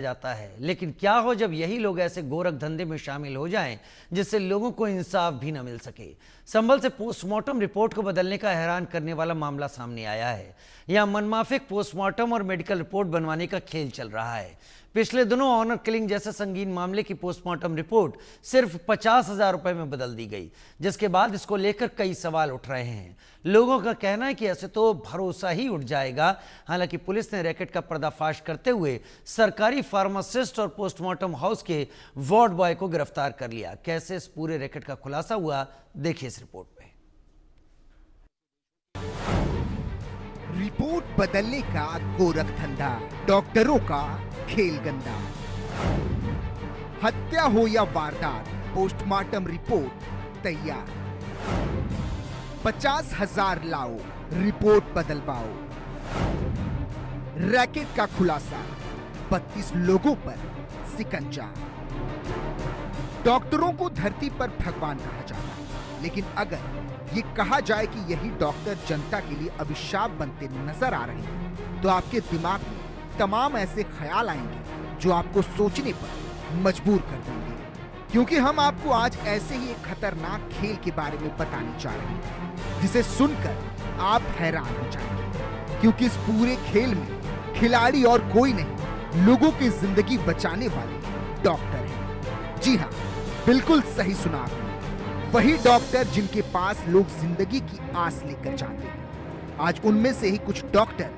जाता है। लेकिन क्या हो जब यही लोग ऐसे गोरख धंधे में शामिल हो जाएं जिससे लोगों को इंसाफ भी न मिल सके। संभल से पोस्टमार्टम रिपोर्ट को बदलने का हैरान करने वाला मामला सामने आया है। यहां मनमाफिक पोस्टमार्टम और मेडिकल रिपोर्ट बनवाने का खेल चल रहा है। पिछले दिनों ऑनर किलिंग जैसे संगीन मामले की पोस्टमार्टम रिपोर्ट सिर्फ 50,000 रुपए में बदल दी गई, जिसके बाद इसको लेकर कई सवाल उठ रहे हैं। लोगों का कहना है कि ऐसे तो भरोसा ही उठ जाएगा। हालांकि पुलिस ने रैकेट का पर्दाफाश करते हुए सरकारी फार्मासिस्ट और पोस्टमार्टम हाउस के वार्ड बॉय को गिरफ्तार कर लिया। कैसे इस पूरे रैकेट का खुलासा हुआ, देखिए इस रिपोर्ट में। रिपोर्ट बदलने का गोरख धंधा, डॉक्टरों का खेल गंदा। हत्या हो या वारदात, पोस्टमार्टम रिपोर्ट तैयार। 50,000 लाओ, रिपोर्ट बदलवाओ। रैकेट का खुलासा, 32 लोगों पर सिकंजा। डॉक्टरों को धरती पर भगवान कहा जाता है, लेकिन अगर ये कहा जाए कि यही डॉक्टर जनता के लिए अभिशाप बनते नजर आ रहे हैं, तो आपके दिमाग में तमाम ऐसे ख्याल आएंगे जो आपको सोचने पर मजबूर कर देंगे। क्योंकि हम आपको आज ऐसे ही एक खतरनाक खेल के बारे में बताने जा रहे हैं, जिसे सुनकर आप हैरान हो जाएंगे। क्योंकि इस पूरे खेल में खिलाड़ी और कोई नहीं, लोगों की जिंदगी बचाने वाले डॉक्टर हैं। जी हाँ, बिल्कुल सही सुना आपने। वही डॉक्टर जिनके पास लोग जिंदगी की आस लेकर जाते हैं, आज उनमें से ही कुछ डॉक्टर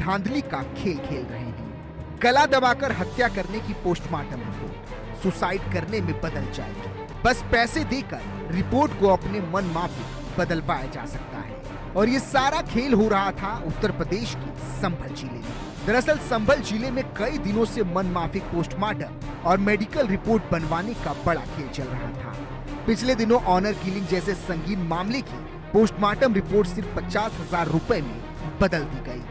धांधली का खेल खेल रहे हैं। गला दबाकर हत्या करने की पोस्टमार्टम रिपोर्ट सुसाइड करने में बदल जाएगी। बस पैसे देकर रिपोर्ट को अपने मन माफिक बदलवाया जा सकता है। और ये सारा खेल हो रहा था उत्तर प्रदेश के संभल जिले में। दरअसल संभल जिले में कई दिनों से मन माफिक पोस्टमार्टम और मेडिकल रिपोर्ट बनवाने का बड़ा खेल चल रहा था। पिछले दिनों ऑनर किलिंग जैसे संगीन मामले की पोस्टमार्टम रिपोर्ट सिर्फ 50,000 रुपए में बदल दी गई।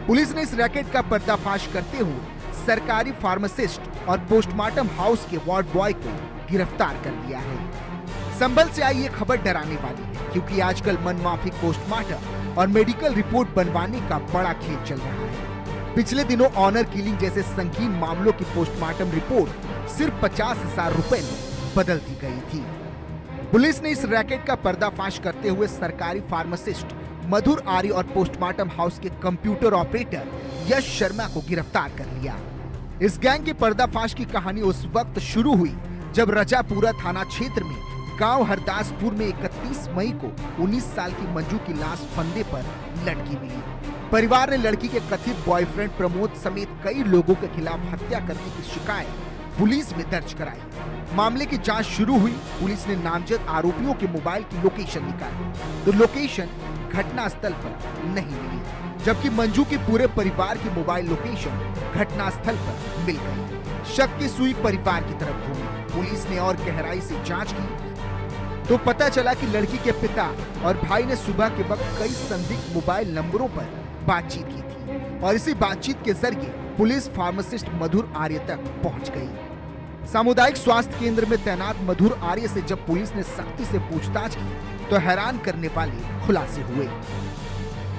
पुलिस ने इस रैकेट का पर्दाफाश करते हुए सरकारी फार्मासिस्ट और पोस्टमार्टम हाउस के वार्ड बॉय को गिरफ्तार कर लिया है। संभल से आई ये खबर डराने वाली है, क्योंकि आजकल मनमाफिक पोस्टमार्टम और मेडिकल रिपोर्ट बनवाने का बड़ा खेल चल रहा है। पिछले दिनों ऑनर किलिंग जैसे संगीन मामलों की पोस्टमार्टम रिपोर्ट सिर्फ 50,000 रुपए में बदल दी गई थी। पुलिस ने इस रैकेट का पर्दाफाश करते हुए सरकारी फार्मासिस्ट मधुर आर्य और पोस्टमार्टम हाउस के कंप्यूटर ऑपरेटर यश शर्मा को गिरफ्तार कर लिया। इस गैंग के पर्दाफाश की कहानी उस वक्त शुरू हुई जब रजापुरा थाना क्षेत्र में गांव हरदासपुर में 31 मई को 19 साल की मंजू की लाश फंदे पर लटकी मिली। परिवार ने लड़की के कथित बॉयफ्रेंड प्रमोद समेत कई लोगों के खिलाफ हत्या करने की शिकायत पुलिस में दर्ज कराई। मामले की जांच शुरू हुई। पुलिस ने नामजद आरोपियों के मोबाइल की लोकेशन निकाली, तो लोकेशन घटना स्थल पर नहीं मिली, जबकि मंजू के पूरे परिवार की मोबाइल लोकेशन घटना स्थल पर मिल गई। शक की सुई परिवार की तरफ घूमी। पुलिस ने और गहराई से जांच की तो पता चला कि लड़की के पिता और भाई ने सुबह के वक्त कई संदिग्ध मोबाइल नंबरों पर बातचीत की थी, और इसी बातचीत के जरिए पुलिस फार्मासिस्ट मधुर आर्य तक पहुंच गई। सामुदायिक स्वास्थ्य केंद्र में तैनात मधुर आर्य से जब पुलिस ने सख्ती से पूछताछ की तो हैरान करने वाले खुलासे हुए।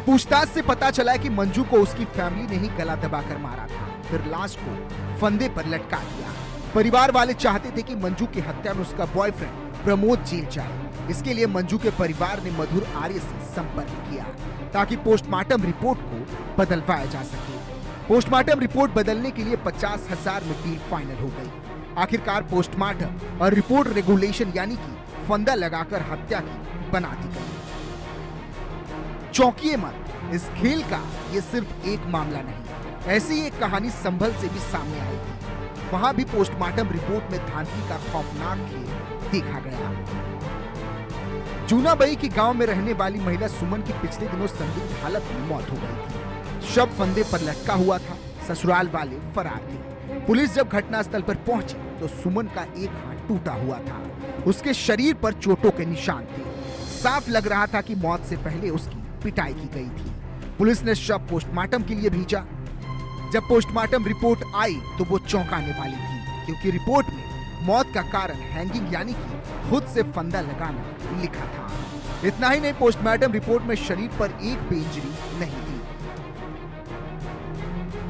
पूछताछ से पता चला कि मंजू को उसकी फैमिली ने ही गला दबाकर मारा था, फिर लाश को फंदे पर लटका दिया। परिवार वाले चाहते थे कि मंजू की हत्या में उसका बॉयफ्रेंड प्रमोद जेल जाए। इसके लिए मंजू के परिवार ने मधुर आर्य से संपर्क किया ताकि पोस्टमार्टम रिपोर्ट को बदलवाया जा सके। पोस्टमार्टम रिपोर्ट बदलने के लिए 50,000 में डील फाइनल हो गई। आखिरकार पोस्टमार्टम और रिपोर्ट रेगुलेशन यानी कि फंदा लगाकर हत्या की बना दी गई। चौंकिए मत, इस खेल का ये सिर्फ एक मामला नहीं, ऐसी एक कहानी संभल से भी सामने आई थी। वहां भी पोस्टमार्टम रिपोर्ट में धांधली का खौफनाक खेल देखा गया। जूनाबई के गांव में रहने वाली महिला सुमन की पिछले दिनों संदिग्ध हालत में मौत हो गई थी। शव फंदे पर लटका हुआ था। ससुराल वाले फरार थे। पुलिस जब घटनास्थल पर पहुंची तो सुमन का एक हाथ टूटा हुआ था। उसके शरीर पर चोटों के निशान थे। साफ लग रहा था कि मौत से पहले उसकी पिटाई की गई थी। पुलिस ने शव पोस्टमार्टम के लिए भेजा। जब पोस्टमार्टम रिपोर्ट आई तो वो चौंकाने वाली थी, क्योंकि रिपोर्ट में मौत का कारण हैंगिंग यानी कि खुद से फंदा लगाना लिखा था। इतना ही नहीं, पोस्टमार्टम रिपोर्ट में शरीर पर एक भी इंजरी नहीं थी।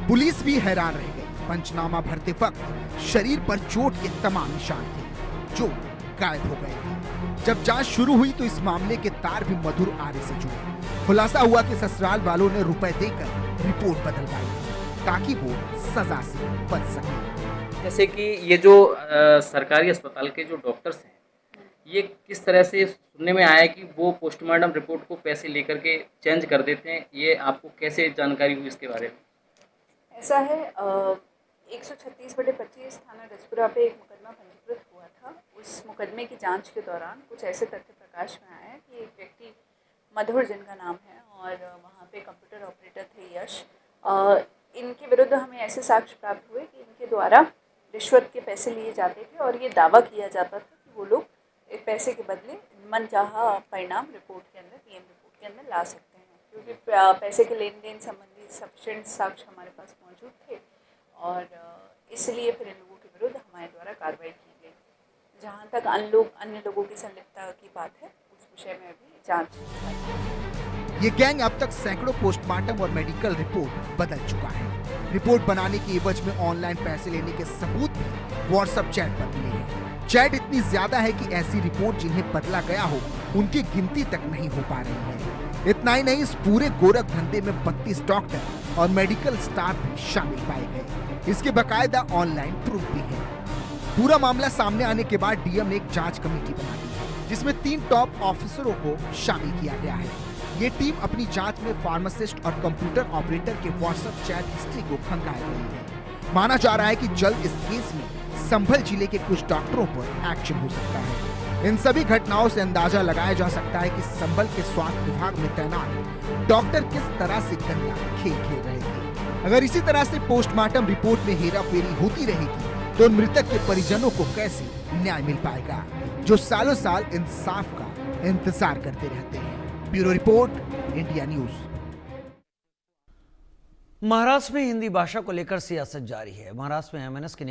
पुलिस भी हैरान रह गई। पंचनामा भरते वक्त शरीर पर चोट के तमाम निशान थे जो गायब हो गए थे। जब जांच शुरू हुई तो इस मामले के तार भी मधुर आर्य से जुड़े। खुलासा हुआ कि ससुराल वालों ने रुपए देकर रिपोर्ट बदलवाई ताकि वो सजा से बच सके। जैसे कि ये जो सरकारी अस्पताल के जो डॉक्टर्स हैं, ये किस तरह से सुनने में आया है कि वो पोस्टमार्टम रिपोर्ट को पैसे लेकर के चेंज कर देते हैं, ये आपको कैसे जानकारी हुई इसके बारे में? ऐसा है 136/25 थाना रजपुरा पे एक मुकदमा पंजीकृत हुआ था। उस मुकदमे की जांच के दौरान कुछ ऐसे तथ्य प्रकाश में आए कि एक व्यक्ति मधुर जिनका नाम है और वहाँ पे कंप्यूटर ऑपरेटर थे यश, इनके विरुद्ध हमें ऐसे साक्ष्य प्राप्त हुए कि इनके द्वारा रिश्वत के पैसे लिए जाते थे और ये दावा किया जाता था कि वो लोग एक पैसे के बदले मनचाहा परिणाम रिपोर्ट के अंदर, पीएम रिपोर्ट के अंदर ला सकते हैं, क्योंकि पैसे के लेन देन संबंधी सफिशिएंट साक्ष्य हमारे पास मौजूद थे और इसलिए फिर इन लोगों के विरुद्ध हमारे द्वारा कार्रवाई की गई। जहाँ तक अन्य लोगों की संलिप्तता की बात है, उस विषय में भी जांच जारी है। ये गैंग अब तक सैकड़ों पोस्टमार्टम और मेडिकल रिपोर्ट बदल चुका है। रिपोर्ट बनाने की एवज में ऑनलाइन पैसे लेने के सबूत भी व्हाट्सएप चैट पर मिले हैं। चैट इतनी ज्यादा है कि ऐसी रिपोर्ट जिन्हें बदला गया हो उनकी गिनती तक नहीं हो पा रही है। इतना ही नहीं, इस पूरे गोरख धंधे में 32 डॉक्टर और मेडिकल स्टाफ भी शामिल पाए गए। इसके बकायदा ऑनलाइन प्रूफ भी है। पूरा मामला सामने आने के बाद डीएम ने एक जांच कमेटी बना दी जिसमें 3 टॉप ऑफिसरों को शामिल किया गया है। ये टीम अपनी जांच में फार्मासिस्ट और कंप्यूटर ऑपरेटर के व्हाट्सएप चैट हिस्ट्री को खंगाल रही है। माना जा रहा है कि जल्द इस केस में संभल जिले के कुछ डॉक्टरों पर एक्शन हो सकता है। इन सभी घटनाओं से अंदाजा लगाया जा सकता है कि संभल के स्वास्थ्य विभाग में तैनात डॉक्टर किस तरह से गंदा खेल खेल रहे थे। अगर इसी तरह से पोस्टमार्टम रिपोर्ट में हेराफेरी होती रहेगी तो मृतक के परिजनों को कैसे न्याय मिल पाएगा, जो सालों साल इंसाफ का इंतजार करते रहते हैं। Bureau report, India news. Maharashtra में हिंदी भाषा को लेकर सियासत जारी है। महाराष्ट्र में एमएनएस के